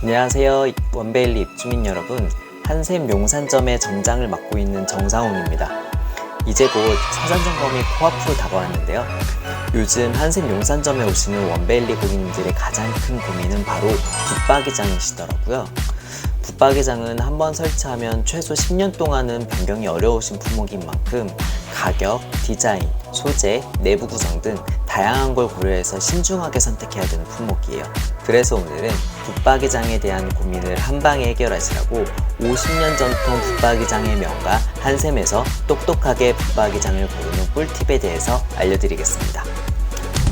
안녕하세요. 원베일리 입주민 여러분, 한샘 용산점의 점장을 맡고 있는 정상훈입니다. 이제 곧 사전 점검이 코앞으로 다가왔는데요. 요즘 한샘 용산점에 오시는 원베일리 고객님들의 가장 큰 고민은 바로 붙박이장이시더라고요. 붙박이장은 한번 설치하면 최소 10년 동안은 변경이 어려우신 품목인 만큼 가격, 디자인, 소재, 내부 구성 등 다양한 걸 고려해서 신중하게 선택해야 되는 품목이에요. 그래서 오늘은 붙박이장에 대한 고민을 한방에 해결하시라고 50년 전통 붙박이장의 명가 한샘에서 똑똑하게 붙박이장을 고르는 꿀팁에 대해서 알려드리겠습니다.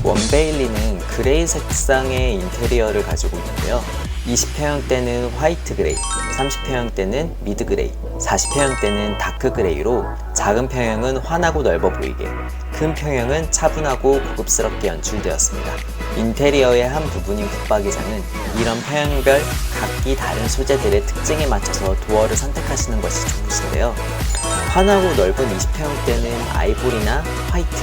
원베일리는 그레이 색상의 인테리어를 가지고 있는데요. 20평형 때는 화이트 그레이, 30평형 때는 미드 그레이, 40평형 때는 다크 그레이로 작은 평형은 환하고 넓어 보이게, 큰 평형은 차분하고 고급스럽게 연출되었습니다. 인테리어의 한 부분인 붙박이장은 이런 평형별 각기 다른 소재들의 특징에 맞춰서 도어를 선택하시는 것이 좋으신데요. 환하고 넓은 20평형 때는 아이보리나 화이트,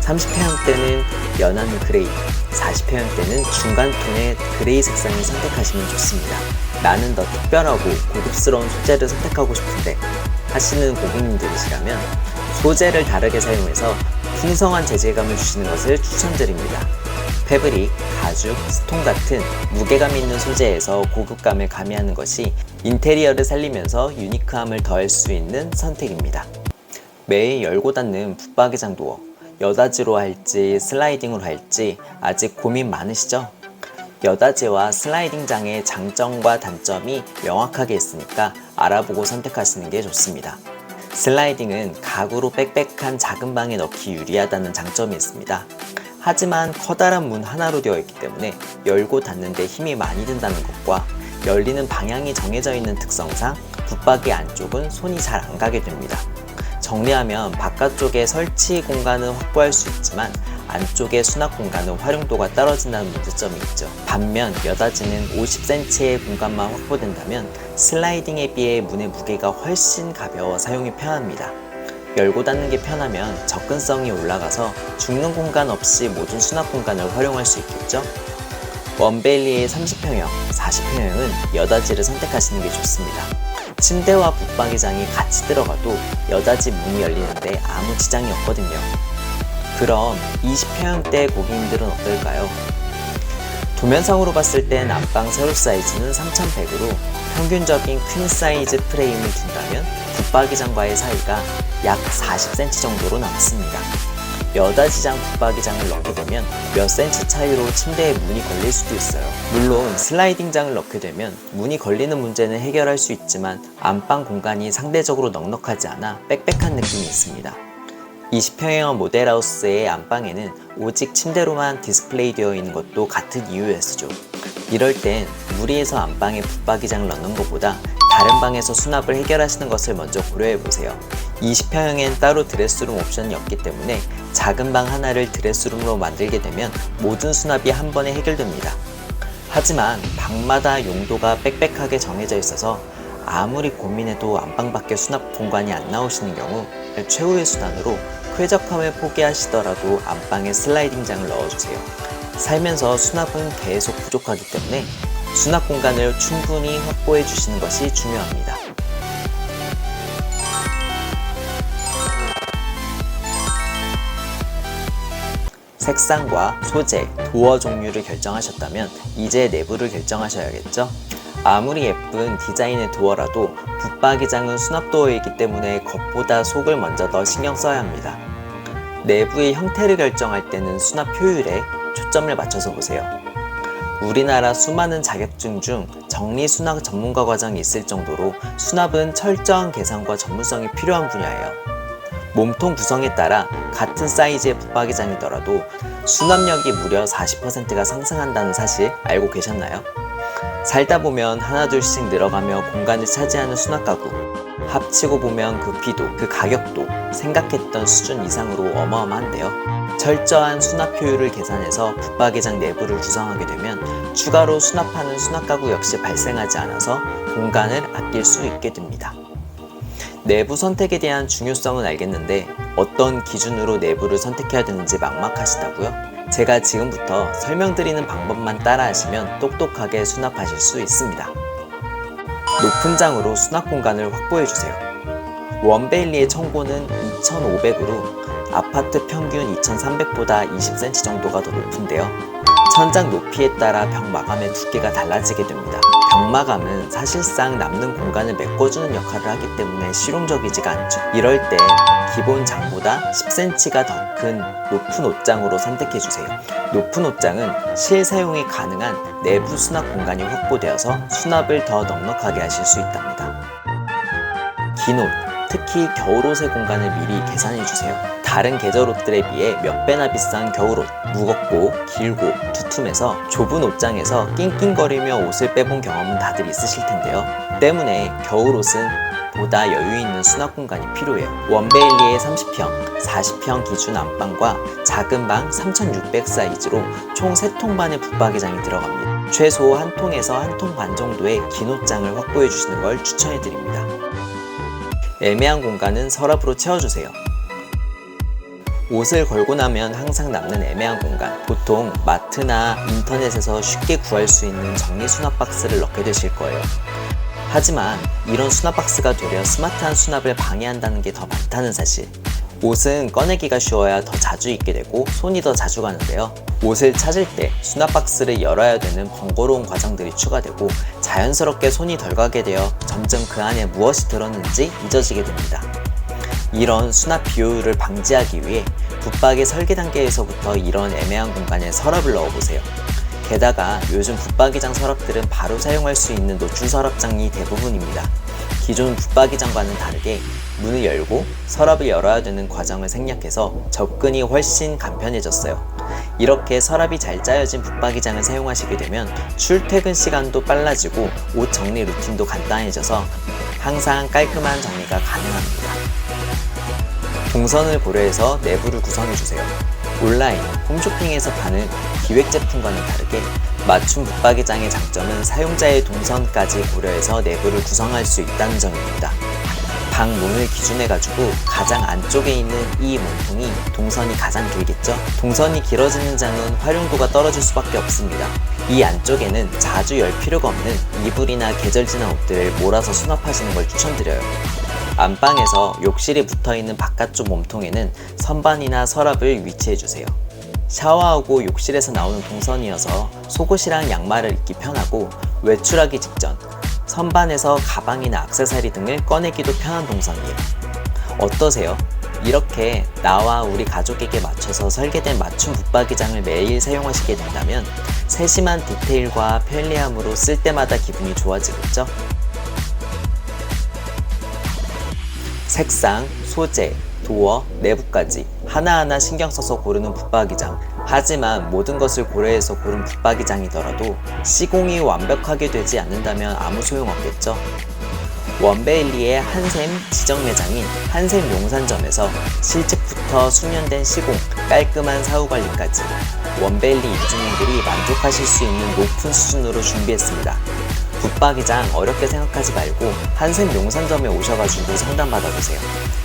30평형 때는 연한 그레이, 40평형 때는 중간 톤의 그레이 색상을 선택하시면 좋습니다. 나는 더 특별하고 고급스러운 소재를 선택하고 싶은데 하시는 고객님들이시라면 소재를 다르게 사용해서 풍성한 재질감을 주시는 것을 추천드립니다. 패브릭, 가죽, 스톤 같은 무게감 있는 소재에서 고급감을 가미하는 것이 인테리어를 살리면서 유니크함을 더할 수 있는 선택입니다. 매일 열고 닫는 붙박이장 도어, 여닫이로 할지 슬라이딩으로 할지 아직 고민 많으시죠? 여닫이와 슬라이딩장의 장점과 단점이 명확하게 있으니까 알아보고 선택하시는 게 좋습니다. 슬라이딩은 가구로 빽빽한 작은 방에 넣기 유리하다는 장점이 있습니다. 하지만 커다란 문 하나로 되어 있기 때문에 열고 닫는 데 힘이 많이 든다는 것과 열리는 방향이 정해져 있는 특성상 붙박이 안쪽은 손이 잘 안 가게 됩니다. 정리하면 바깥쪽에 설치 공간은 확보할 수 있지만 안쪽의 수납 공간은 활용도가 떨어진다는 문제점이 있죠. 반면 여닫이는 50cm의 공간만 확보된다면 슬라이딩에 비해 문의 무게가 훨씬 가벼워 사용이 편합니다. 열고 닫는 게 편하면 접근성이 올라가서 죽는 공간 없이 모든 수납 공간을 활용할 수 있겠죠? 원베일리의 30평형, 40평형은 여닫이를 선택하시는 게 좋습니다. 침대와 붙박이장이 같이 들어가도 여닫이 문이 열리는데 아무 지장이 없거든요. 그럼 20평형대 고객님들은 어떨까요? 도면상으로 봤을 땐 안방 세로 사이즈는 3100으로 평균적인 퀸 사이즈 프레임을 둔다면 붙박이장과의 사이가 약 40cm 정도로 남습니다. 여닫이장 붙박이장을 넣게 되면 몇 cm 차이로 침대에 문이 걸릴 수도 있어요. 물론 슬라이딩장을 넣게 되면 문이 걸리는 문제는 해결할 수 있지만 안방 공간이 상대적으로 넉넉하지 않아 빽빽한 느낌이 있습니다. 20평형 모델하우스의 안방에는 오직 침대로만 디스플레이 되어 있는 것도 같은 이유에서죠. 이럴 땐 무리해서 안방에 붙박이장을 넣는 것보다 다른 방에서 수납을 해결하시는 것을 먼저 고려해보세요. 20평형엔 따로 드레스룸 옵션이 없기 때문에 작은 방 하나를 드레스룸으로 만들게 되면 모든 수납이 한 번에 해결됩니다. 하지만 방마다 용도가 빽빽하게 정해져 있어서 아무리 고민해도 안방 밖에 수납 공간이 안 나오시는 경우 최후의 수단으로 쾌적함을 포기하시더라도 안방에 슬라이딩장을 넣어주세요. 살면서 수납은 계속 부족하기 때문에 수납 공간을 충분히 확보해 주시는 것이 중요합니다. 색상과 소재, 도어 종류를 결정하셨다면 이제 내부를 결정하셔야겠죠? 아무리 예쁜 디자인의 도어라도 붙박이장은 수납도어이기 때문에 겉보다 속을 먼저 더 신경 써야 합니다. 내부의 형태를 결정할 때는 수납 효율에 초점을 맞춰서 보세요. 우리나라 수많은 자격증 중 정리 수납 전문가 과정이 있을 정도로 수납은 철저한 계산과 전문성이 필요한 분야예요. 몸통 구성에 따라 같은 사이즈의 붙박이장이더라도 수납력이 무려 40%가 상승한다는 사실 알고 계셨나요? 살다 보면 하나둘씩 늘어가며 공간을 차지하는 수납 가구, 합치고 보면 그 비도, 그 가격도 생각했던 수준 이상으로 어마어마한데요. 철저한 수납 효율을 계산해서 붙박이장 내부를 구성하게 되면 추가로 수납하는 수납 가구 역시 발생하지 않아서 공간을 아낄 수 있게 됩니다. 내부 선택에 대한 중요성은 알겠는데 어떤 기준으로 내부를 선택해야 되는지 막막하시다고요? 제가 지금부터 설명드리는 방법만 따라하시면 똑똑하게 수납하실 수 있습니다. 높은 장으로 수납 공간을 확보해주세요. 원베일리의 청고는 2500으로 아파트 평균 2300보다 20cm 정도가 더 높은데요. 천장 높이에 따라 벽 마감의 두께가 달라지게 됩니다. 벽 마감은 사실상 남는 공간을 메꿔주는 역할을 하기 때문에 실용적이지가 않죠. 이럴 때 기본 장보다 10cm가 더 큰 높은 옷장으로 선택해주세요. 높은 옷장은 실사용이 가능한 내부 수납 공간이 확보되어서 수납을 더 넉넉하게 하실 수 있답니다. 긴 옷, 특히 겨울옷의 공간을 미리 계산해주세요. 다른 계절 옷들에 비해 몇 배나 비싼 겨울옷, 무겁고 길고 두툼해서 좁은 옷장에서 낑낑거리며 옷을 빼본 경험은 다들 있으실 텐데요. 때문에 겨울옷은 보다 여유있는 수납 공간이 필요해요. 원베일리의 30평, 40평 기준 안방과 작은 방 3600 사이즈로 총 3통 반의 붙박이장이 들어갑니다. 최소 1통에서 1통 반 정도의 긴 옷장을 확보해 주시는 걸 추천해 드립니다. 애매한 공간은 서랍으로 채워주세요. 옷을 걸고 나면 항상 남는 애매한 공간, 보통 마트나 인터넷에서 쉽게 구할 수 있는 정리 수납 박스를 넣게 되실 거예요. 하지만 이런 수납 박스가 되려 스마트한 수납을 방해한다는 게 더 많다는 사실. 옷은 꺼내기가 쉬워야 더 자주 입게 되고 손이 더 자주 가는데요. 옷을 찾을 때 수납 박스를 열어야 되는 번거로운 과정들이 추가되고 자연스럽게 손이 덜 가게 되어 점점 그 안에 무엇이 들었는지 잊어지게 됩니다. 이런 수납 비효율을 방지하기 위해 붙박이 설계 단계에서부터 이런 애매한 공간에 서랍을 넣어보세요. 게다가 요즘 붙박이장 서랍들은 바로 사용할 수 있는 노출 서랍장이 대부분입니다. 기존 붙박이장과는 다르게 문을 열고 서랍을 열어야 되는 과정을 생략해서 접근이 훨씬 간편해졌어요. 이렇게 서랍이 잘 짜여진 붙박이장을 사용하시게 되면 출퇴근 시간도 빨라지고 옷 정리 루틴도 간단해져서 항상 깔끔한 정리가 가능합니다. 동선을 고려해서 내부를 구성해주세요. 온라인, 홈쇼핑에서 파는 기획 제품과는 다르게 맞춤 붙박이장의 장점은 사용자의 동선까지 고려해서 내부를 구성할 수 있다는 점입니다. 방 문을 기준해가지고 가장 안쪽에 있는 이 몸통이 동선이 가장 길겠죠? 동선이 길어지는 장은 활용도가 떨어질 수밖에 없습니다. 이 안쪽에는 자주 열 필요가 없는 이불이나 계절 지난 옷들을 몰아서 수납하시는 걸 추천드려요. 안방에서 욕실이 붙어있는 바깥쪽 몸통에는 선반이나 서랍을 위치해주세요. 샤워하고 욕실에서 나오는 동선이어서 속옷이랑 양말을 입기 편하고 외출하기 직전 선반에서 가방이나 액세서리 등을 꺼내기도 편한 동선이에요. 어떠세요? 이렇게 나와 우리 가족에게 맞춰서 설계된 맞춤 붙박이장을 매일 사용하시게 된다면 세심한 디테일과 편리함으로 쓸 때마다 기분이 좋아지겠죠? 색상, 소재, 도어, 내부까지 하나하나 신경 써서 고르는 붙박이장. 하지만 모든 것을 고려해서 고른 붙박이장이더라도 시공이 완벽하게 되지 않는다면 아무 소용없겠죠. 원베일리의 한샘 지정 매장인 한샘 용산점에서 실측부터 숙련된 시공, 깔끔한 사후관리까지 원베일리 입주민들이 만족하실 수 있는 높은 수준으로 준비했습니다. 붙박이장 어렵게 생각하지 말고 한샘 용산점에 오셔가지고 상담받아보세요.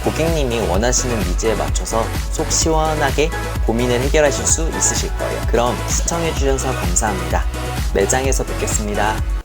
고객님이 원하시는 니즈에 맞춰서 속 시원하게 고민을 해결하실 수 있으실 거예요. 그럼 시청해주셔서 감사합니다. 매장에서 뵙겠습니다.